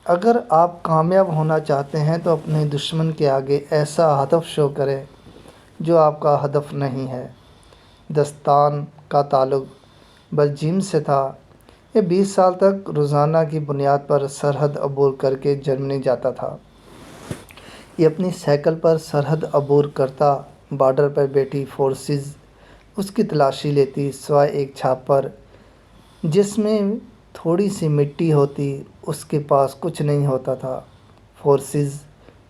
اگر آپ کامیاب ہونا چاہتے ہیں تو اپنے دشمن کے آگے ایسا ہدف شو کریں جو آپ کا ہدف نہیں ہے۔ دستان کا تعلق بلجیم سے تھا۔ یہ 20 سال تک روزانہ کی بنیاد پر سرحد عبور کر کے جرمنی جاتا تھا۔ یہ اپنی سائیکل پر سرحد عبور کرتا، بارڈر پر بیٹھی فورسز اس کی تلاشی لیتی، سوائے ایک چھاپر جس میں تھوڑی سی مٹی ہوتی اس کے پاس کچھ نہیں ہوتا تھا۔ فورسز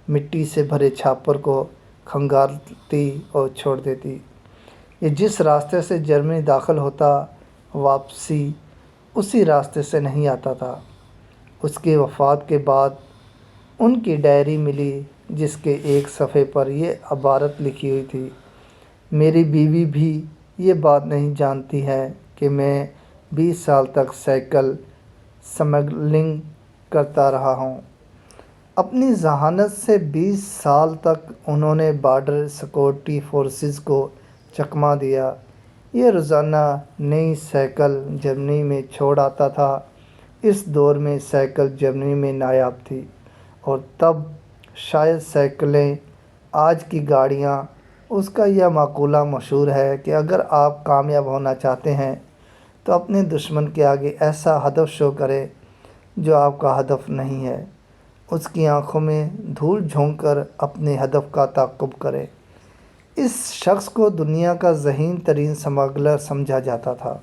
مٹی سے بھرے چھاپر کو کھنگالتی اور چھوڑ دیتی۔ یہ جس راستے سے جرمنی داخل ہوتا واپسی اسی راستے سے نہیں آتا تھا۔ اس کی وفات کے بعد ان کی ڈائری ملی جس کے ایک صفحے پر یہ عبارت لکھی ہوئی تھی: میری بیوی بھی یہ بات نہیں جانتی ہے کہ میں 20 سال تک سائیکل سمگلنگ کرتا رہا ہوں۔ اپنی ذہانت سے 20 سال تک انہوں نے بارڈر سیکورٹی فورسز کو چکمہ دیا۔ یہ روزانہ نئی سائیکل جرمنی میں چھوڑ آتا تھا۔ اس دور میں سائیکل جرمنی میں نایاب تھی اور تب شاید سائیکلیں آج کی گاڑیاں۔ اس کا یہ مقولہ مشہور ہے کہ اگر آپ کامیاب ہونا چاہتے ہیں تو اپنے دشمن کے آگے ایسا ہدف شو کریں جو آپ کا ہدف نہیں ہے۔ اس کی آنکھوں میں دھول جھونک کر اپنے ہدف کا تعاقب کریں۔ اس شخص کو دنیا کا ذہین ترین سمگلر سمجھا جاتا تھا۔